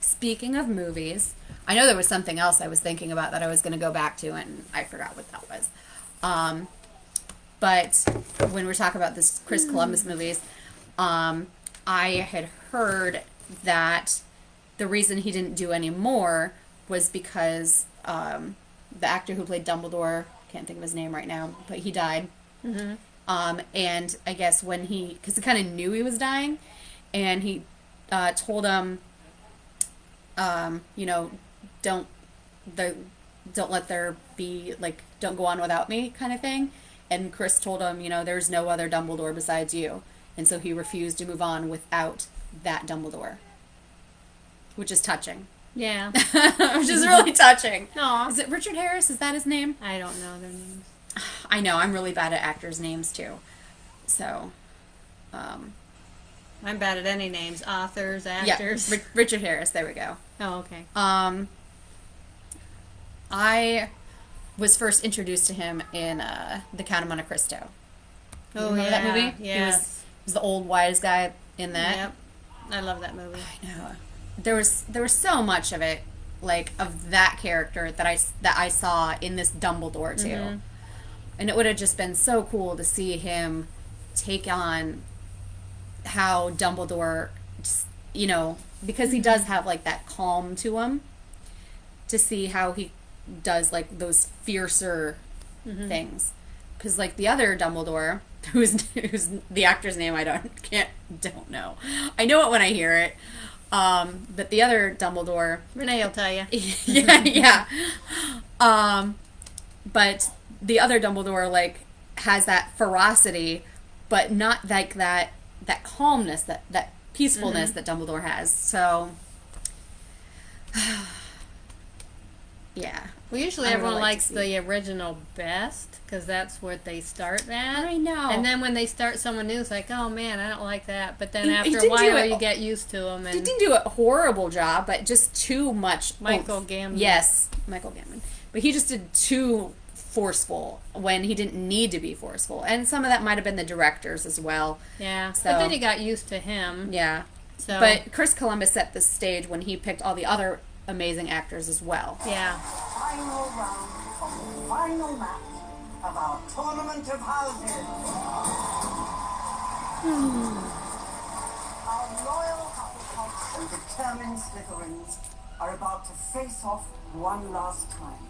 speaking of movies, I know there was something else I was thinking about that I was going to go back to, and I forgot what that was. But when we're talking about this Chris Columbus movies, I had heard that the reason he didn't do any more was because the actor who played Dumbledore, can't think of his name right now, but he died. Mm-hmm. And I guess when because he kind of knew he was dying, and he told him, you know, don't let there be, like, don't go on without me kind of thing. And Chris told him, you know, there's no other Dumbledore besides you. And so he refused to move on without that Dumbledore. Which is touching. Yeah. Which is really touching. Aw. Is it Richard Harris? Is that his name? I don't know their names. I know. I'm really bad at actors' names, too. So, I'm bad at any names. Authors, actors. Yeah, Richard Harris. There we go. Oh, okay. I was first introduced to him in The Count of Monte Cristo. Oh, remember that movie? Yes. He was the old wise guy in that. Yep. I love that movie. I know. There was so much of it, like, of that character that I saw in this Dumbledore too. Mm-hmm. And it would have just been so cool to see him take on how Dumbledore, just, you know, because he does have like that calm to him, to see how he does like those fiercer things. Because like the other Dumbledore, who's the actor's name I don't know. I know it when I hear it. But the other Dumbledore, Renee will tell you. yeah. But the other Dumbledore like has that ferocity, but not like that calmness, that peacefulness that Dumbledore has. So, yeah. Well, usually I would everyone like likes to the original best because that's what they start at. I know. And then when they start someone new, it's like, oh man, I don't like that. But then He after a didn't do while, it- you get used to them. He And didn't do a horrible job, but just too much. Michael oomph. Gambon. Yes, Michael Gambon. But he just did too forceful when he didn't need to be forceful. And some of that might have been the directors as well. Yeah. So, But then you got used to him. yeah. So. But Chris Columbus set the stage when he picked all the other amazing actors as well. Yeah. Final round of the final match of our tournament of houses. Our loyal Hufflepuffs and determined Slytherins are about to face off one last time.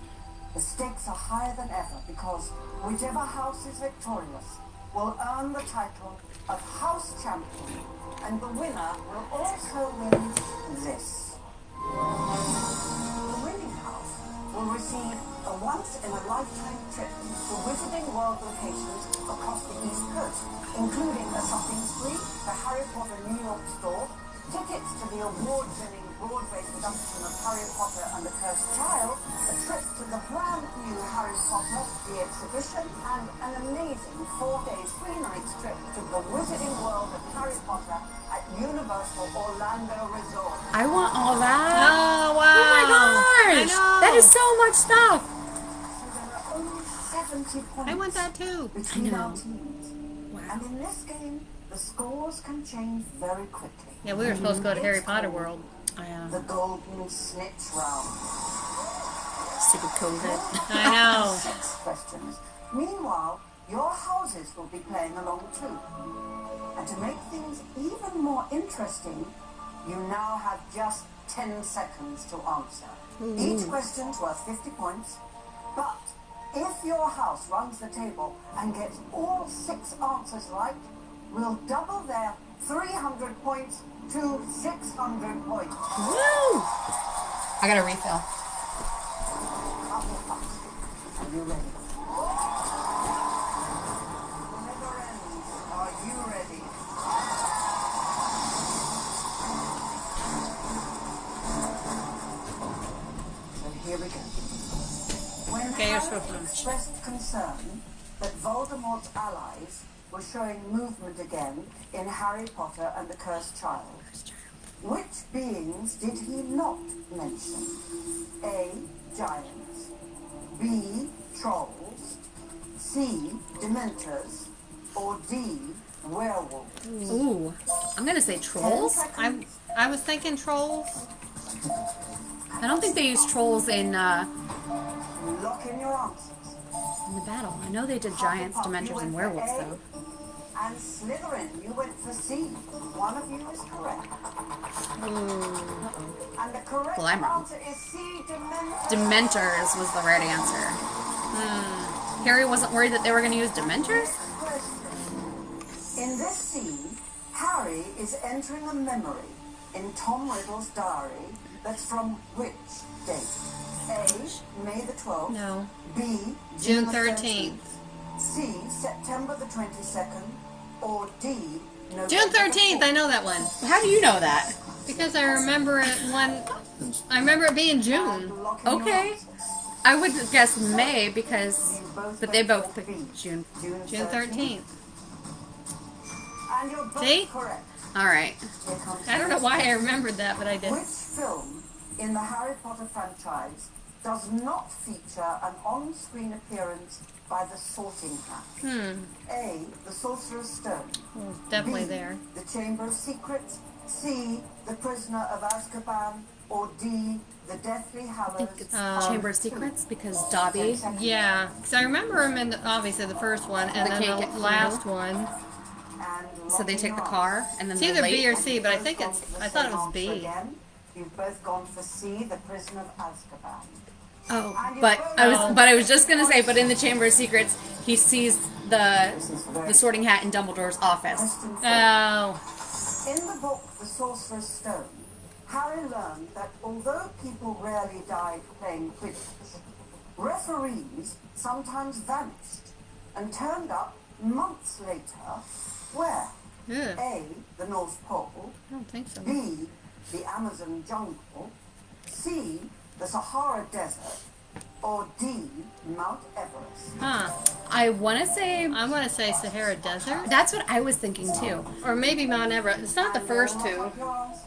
The stakes are higher than ever because whichever house is victorious will earn the title of House Champion And the winner will also win this. The winning house will receive a once-in-a-lifetime trip to Wizarding World locations across the East Coast, including a shopping spree, the Harry Potter New York store, tickets to the award-winning Broadway production of Harry Potter and the Cursed Child, a trip to the brand new Harry Potter, the exhibition, and an amazing 4-day, 3-night trip to the Wizarding World of Harry Potter at Universal Orlando Resort. I want all that. Oh, wow. Oh my gosh. I know. That is so much stuff. So there are only 70 points I want that too. between I know. our teams. And in this game, the scores can change very quickly. Yeah, we were supposed to go to Harry Potter World. The Golden Snitch Round. Stupid COVID. I know. 6 questions. Meanwhile, your houses will be playing along too. And to make things even more interesting, you now have just 10 seconds to answer. Each question's worth 50 points, but if your house runs the table and gets all 6 answers right, we'll double their 300 points to 600 points. Woo! I got a refill. Are you ready? Never ends. Are you ready? So here we go. When Okay, you're Harry supposed to. expressed concern that Voldemort's allies were showing movement again in Harry Potter and the Cursed Child, which beings did he not mention? A. Giants. B. Trolls. C. Dementors. Or D. Werewolves. Ooh. I'm going to say trolls. I was thinking trolls. I don't think they use trolls in Lock in your answers. the battle. I know they did giants, dementors, and werewolves, though. And Slytherin, you went for C. One of you is correct. And the correct Well, I'm wrong. answer is C. Dementors. Dementors was the right answer. Harry wasn't worried that they were going to use dementors? In this scene, Harry is entering a memory in Tom Riddle's diary that's from which date? A. May the 12th. No. B. June the 13th. C. September the 22nd. Or D. November June the 13th. I know that one. How do you know that? Because I remember it I remember it being June. Okay. I would guess May because, but they both picked June. June 13th. And you're both See? correct. All right. Here comes I don't know why I remembered that, but I did. Which film in the Harry Potter franchise does not feature an on-screen appearance by the Sorting Hat? A. The Sorcerer's Stone. Definitely B, there. The Chamber of Secrets. C. The Prisoner of Azkaban. Or D. The Deathly Hallows. It's Chamber of Secrets because Dobby. Yeah, because I remember him in obviously the first one and They then can't the get last through. one. So they take the car and then It's they're either late. B or C, but I think Both it's. gone for the I thought it same was answer B. again. You've both gone for C. The Prisoner of Azkaban. Oh, but I was just gonna say, but in the Chamber of Secrets, he sees the Sorting Hat in Dumbledore's office. Question 4. Oh, In the book The Sorcerer's Stone, Harry learned that although people rarely died playing Quidditch, referees sometimes vanished and turned up months later. Where? ugh, A. The North Pole. I don't think so. B. The Amazon jungle. C. The Sahara Desert. Or D. Mount Everest. Huh? I want to say I want to say Sahara Desert that's what I was thinking too. or maybe Mount Everest. It's not the first two.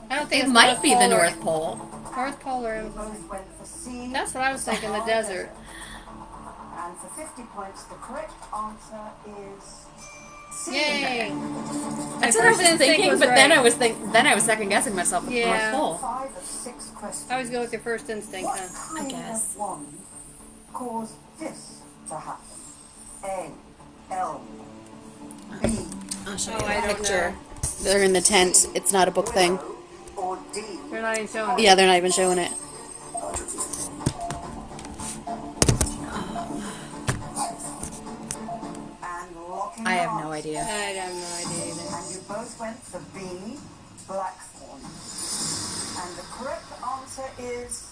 I don't think It it's might be the Pole or- North Pole. North Pole or Both went for C. that's what I was thinking. The desert. And for 50 points, the correct answer is C. Yay! That's My what I first was instinct thinking, was but then right. I was second guessing myself with Yeah. the North Pole. 5 of 6 questions. I always go with your first instinct, What huh? kind guess. of wand caused this to happen? A. Elm. B. I'll show Oh, you I a don't picture. They're in the tent. It's not a book thing. Willow. Or D. They're not even showing it. Yeah, they're not even showing it. And locking I your have no answers. idea. I have no idea either. And you both went for B, Blackthorn. And the correct answer is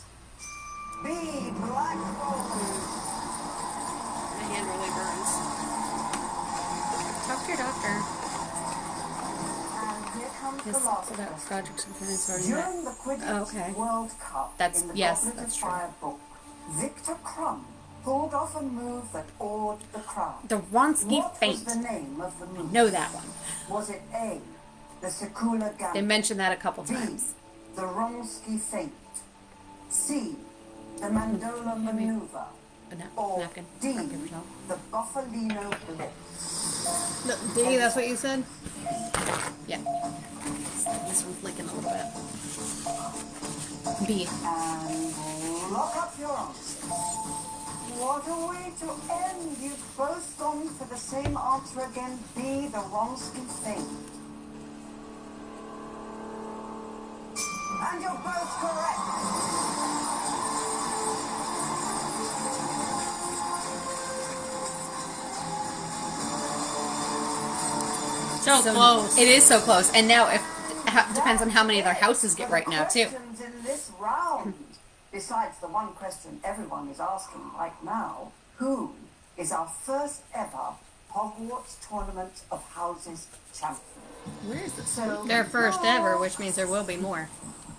B, Blackthorn. My hand really burns. Talk to your doctor. And here comes Yes, the last so that question. project's starting During the Quidditch Oh, okay. World Cup That's- in the yes, Goblet that's of true. Fire book, Victor Crumb pulled off a move that awed the crowd. The Wronski What Feint. was the name of the move? Know that one. Was it A, the Secula Gambit? They mentioned that a couple B, times. the Wronski Feint. C, the Mandola Maneuver. No, Or napkin. D, Napkin for towel. the Buffalino Blitz. D, that's what you said? Yeah. This one's leaking a little bit. B. And lock up your answers. What a way to end. You've both gone for the same answer again. B, the Wronski Feint. And you're both correct. So close. It is so close. And now, if depends on how many of their houses get right now, too. Questions in this round. Besides the one question everyone is asking right now, who is our first ever Hogwarts Tournament of Houses champion? Where is this? So, Their first ever, which means there will be more.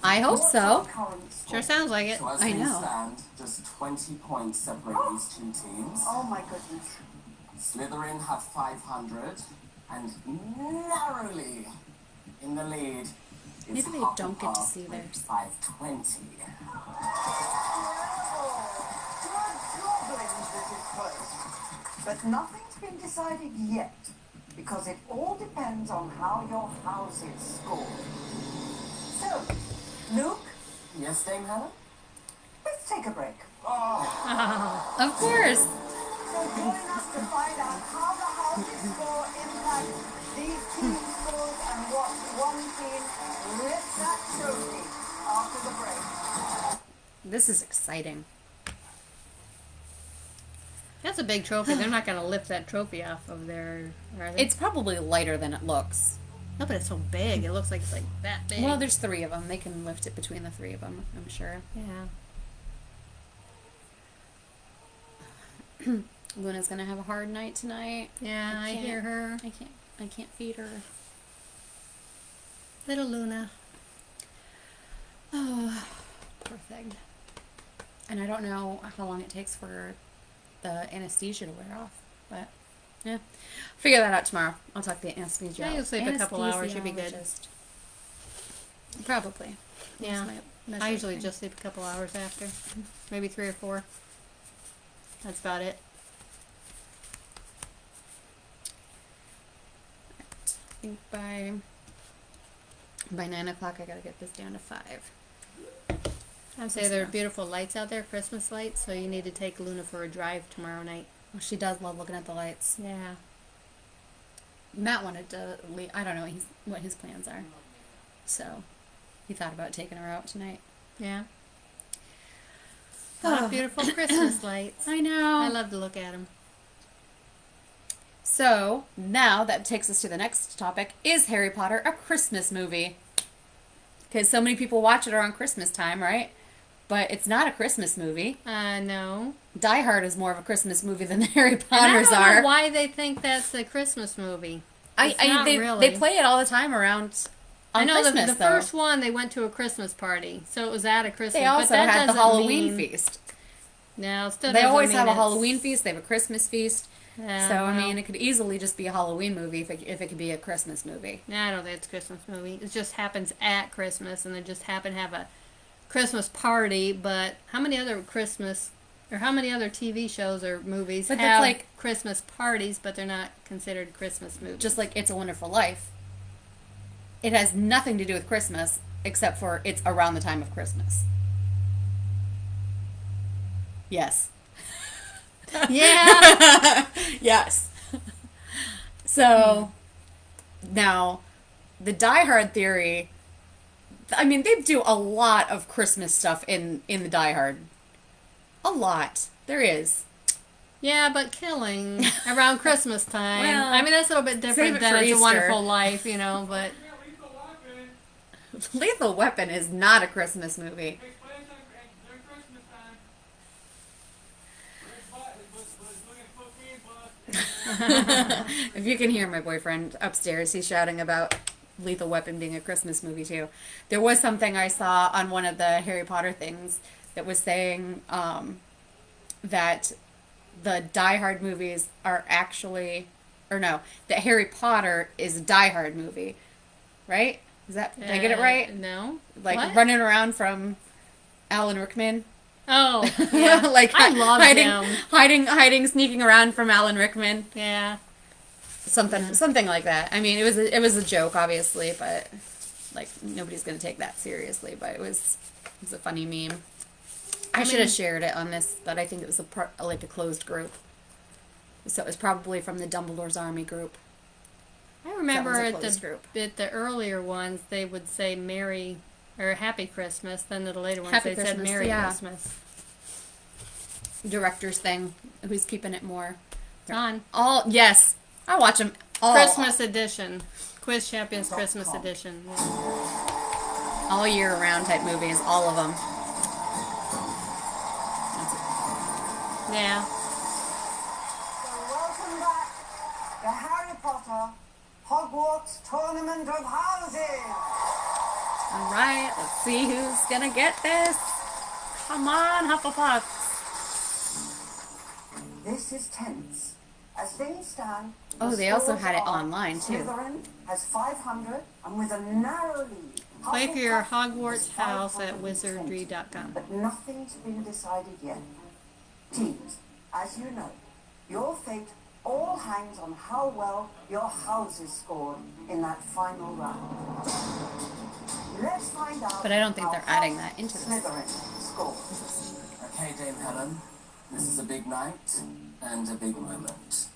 I hope what's so. our current score? Sure sounds like it. So as I things know. stand, just 20 points separate these two teams. Oh my goodness. Slytherin have 500, and narrowly in the lead is Maybe they don't get to see Hufflepuff theirs. with 520. But nothing's been decided yet, because it all depends on how your houses score. So, Luke, Yes, Dame Hannah? let's take a break. Of course. So join us to find out how the houses score impact these team scores and what one team lifts that trophy after the break. This is exciting. That's a big trophy. They're not going to lift that trophy off of there, are they? It's probably lighter than it looks. No, but it's so big. It looks like it's like that big. Well, there's 3 of them. They can lift it between the 3 of them, I'm sure. Yeah. Luna's gonna have a hard night tonight. Yeah, I hear her. I can't feed her. Little Luna. Oh, poor thing. And I don't know how long it takes for the anesthesia to wear off, but yeah, figure that out tomorrow. I'll talk to the anesthesia. Yeah, you'll sleep a couple hours. You'll be good. Anesthesiologist. Probably. Yeah. That's my I measuring usually thing. just sleep a couple hours after. Maybe 3 or 4. That's about it. I think by 9 o'clock I gotta get this down to 5. I'd say there are beautiful lights out there, Christmas lights, so you need to take Luna for a drive tomorrow night. Well, she does love looking at the lights. Yeah. Matt wanted to leave. I don't know what his plans are. So, he thought about taking her out tonight. Yeah. A lot of beautiful Christmas lights. I know. I love to look at them. So, now that takes us to the next topic. Is Harry Potter a Christmas movie? Because so many people watch it around Christmas time, right? But it's not a Christmas movie. No. Die Hard is more of a Christmas movie than the Harry And Potters I don't are. know why they think that's a Christmas movie. It's not really. They play it all the time around on I know Christmas, the though. first one they went to a Christmas party, so it was at a Christmas. They but also that had the doesn't Halloween mean- feast. No, still They doesn't always mean have a it's- Halloween feast. They have a Christmas feast. Yeah, So, I well. mean, it could easily just be a Halloween movie if it could be a Christmas movie. No, I don't think it's a Christmas movie. It just happens at Christmas, and they just happen to have a Christmas party. But how many other Christmas, or how many other TV shows or movies But have that's like- Christmas parties, but they're not considered Christmas movies? Just like It's a Wonderful Life. It has nothing to do with Christmas, except for it's around the time of Christmas. Yes. Yeah. Yes. So, now, the Die Hard theory, I mean, they do a lot of Christmas stuff in the Die Hard. A lot. There is. Yeah, but killing around Christmas time. Well, I mean, that's a little bit save different it than for It's a Easter. Wonderful Life, you know, but... Lethal Weapon is not a Christmas movie. If you can hear my boyfriend upstairs, he's shouting about Lethal Weapon being a Christmas movie too. There was something I saw on one of the Harry Potter things that was saying that the Die Hard movies are actually, or no, that Harry Potter is a Die Hard movie, right? Is that, did I get it right? No. Like What? running around from Alan Rickman. Oh, yeah. Like I love him. hiding, sneaking around from Alan Rickman. Yeah. Something like that. I mean, it was a joke, obviously, but like nobody's gonna take that seriously. But it was a funny meme. I should have shared it on this, but I think it was like a closed group. So it was probably from the Dumbledore's Army group. I remember That was a at closed group. the earlier ones, they would say Merry or Happy Christmas. Then the later ones, Happy they said Christmas, Merry yeah. Christmas. Director's thing. Who's keeping it more? It's on. All yes, I watch them all. Christmas edition. Quiz Champions Christmas edition. Yeah. All year round type movies, all of them. Yeah. So welcome back to Harry Potter Hogwarts Tournament of Houses. All right, let's see who's gonna get this. Come on, Hufflepuff. This is tense. As things stand, Oh, the they also scores had it are online, too. Slytherin has 500 and with a narrow lead. Play for your Hufflepuff Hogwarts has house at 520, wizardry.com. But nothing's been decided yet. Teams, as you know, your fate all hangs on how well your houses scored in that final round. Let's find out. But I don't think how they're adding that into this. Slytherin scored. Okay, Dame Helen, this is a big night and a big moment.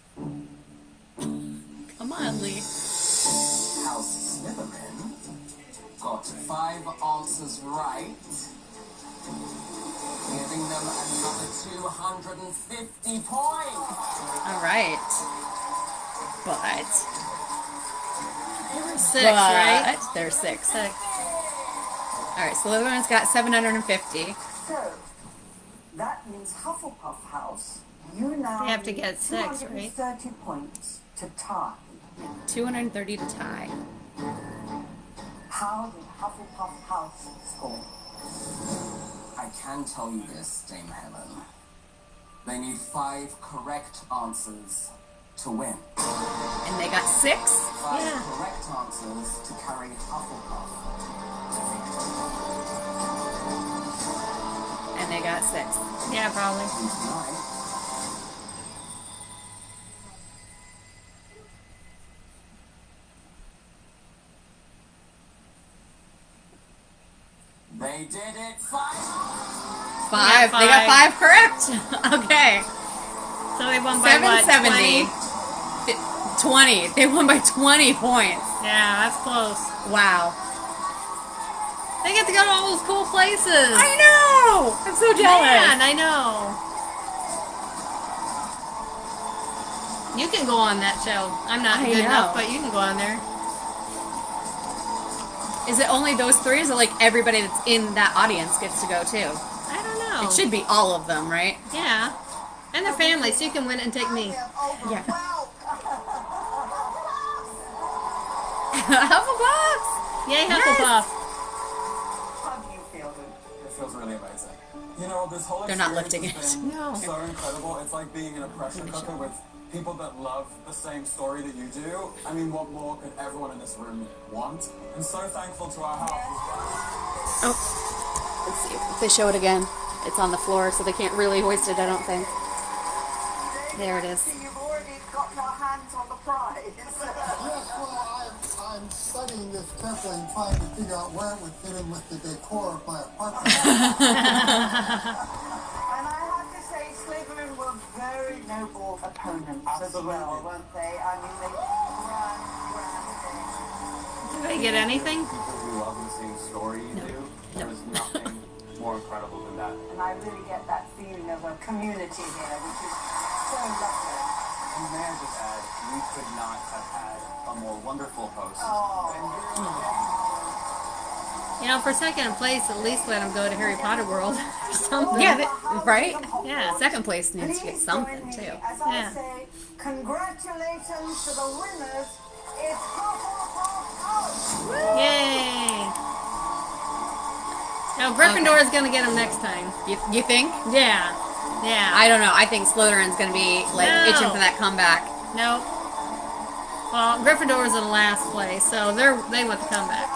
Come on, Lee. House Slytherin got 5 answers right, giving them another 250 points. All right. But There were 6, right? There's 6. 6. All right, so Slytherin's got 750. So, that means Hufflepuff House, you now They have to need get 6, right? 230 points to tie. 230 to tie. How did Hufflepuff House score? I can tell you this, Dame Helen. They need 5 correct answers to win. And they got 6? 5 correct answers to carry Hufflepuff to victory. And they got 6. Yeah, probably. And tonight, they did it 5. 5. They got 5 correct. Okay. So they won by what, 770. 20. They won by 20 points. Yeah, that's close. Wow. They get to go to all those cool places. I know. I'm so jealous. Man, I know. You can go on that show. I'm not I good enough, know. but you can go on there. Is it only those 3? Or is it like everybody that's in that audience gets to go too? I don't know. It should be all of them, right? Yeah. And their families, so you can win it and take me. Yeah. Hufflepuff! Yay, Yes. Hufflepuff. How do you feel, Luke? It feels really amazing. You know, this whole They're not experience lifting has it. been No. so incredible. It's like being in a pressure cooker with people that love the same story that you do. I mean, what more could everyone in this room want? I'm so thankful to our house. Oh. Let's see if they show it again. It's on the floor, so they can't really hoist it, I don't think. There it is. You've already got your hands on the prize. Yes, well, I'm studying this carefully and trying to figure out where it would fit in with the decor of my apartment. And I have to say, Slytherin were very noble opponents as well, weren't they? I mean, they grand Did they get anything? People who love the same story you do. There's nothing more incredible than that. And I really get that feeling of a community here, which is so lovely. And may I just add, we could not have had a more wonderful host. You know, for second place, at least let them go to Harry Potter World or something. Yeah, right? Yeah. Second place needs to get Please something, join me too. as I say congratulations to the winners. It's Hufflepuff. Yay! Now Gryffindor is going to get them next time. You think? Yeah. Yeah. I don't know. I think Slytherin's going to be, like, itching for that comeback. Nope. Well, Gryffindor is in last place, so they want the comeback.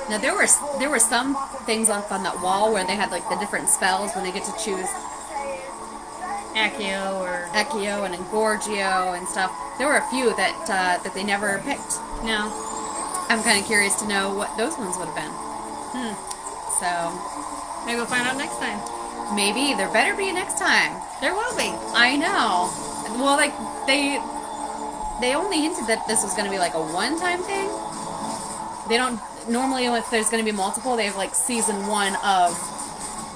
Now there were some things up on that wall where they had like the different spells when they get to choose Accio and Engorgio and stuff. There were a few that they never picked. No. I'm kind of curious to know what those ones would have been. So maybe we'll find out next time. Maybe there better be next time. There will be. I know. Well, like they only hinted that this was going to be like a one-time thing. They don't normally, if there's going to be multiple, they have like season 1 of.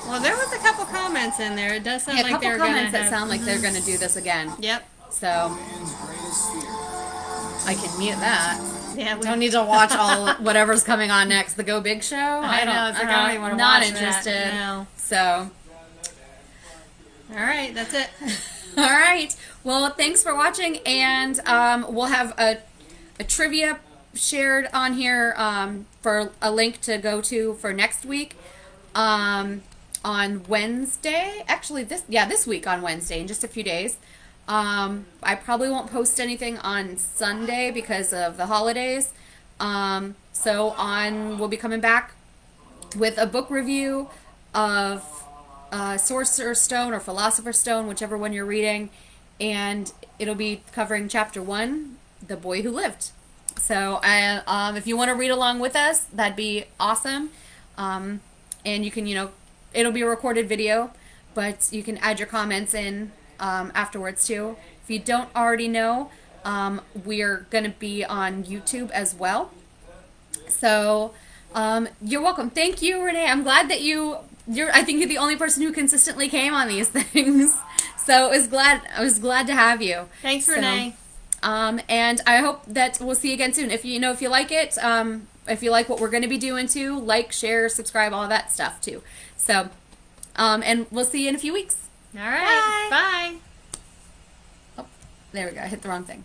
Well, there was a couple comments in there. It does sound like they're going to comments that sound like they're going to do this again. Yep. So I can mute that. Yeah, don't need to watch all whatever's coming on next. The Go Big show. I know. It's like I don't even want to not watch interested. That. No. So. All right, that's it. All right. Well, thanks for watching, and we'll have a trivia shared on here for a link to go to for next week on Wednesday. Actually, this week on Wednesday in just a few days. I probably won't post anything on Sunday because of the holidays. So we'll be coming back with a book review of Sorcerer's Stone or Philosopher's Stone, whichever one you're reading, and it'll be covering chapter 1, The Boy Who Lived. So if you want to read along with us, that'd be awesome. And you can, it'll be a recorded video, but you can add your comments in afterwards too. If you don't already know, we're going to be on YouTube as well. So you're welcome. Thank you, Renee. I'm glad that I think you're the only person who consistently came on these things. So I was glad to have you. Thanks, Renee. And I hope that we'll see you again soon. If you like it, if you like what we're going to be doing too, like, share, subscribe, all that stuff too. So, and we'll see you in a few weeks. All right. Bye. Oh, there we go. I hit the wrong thing.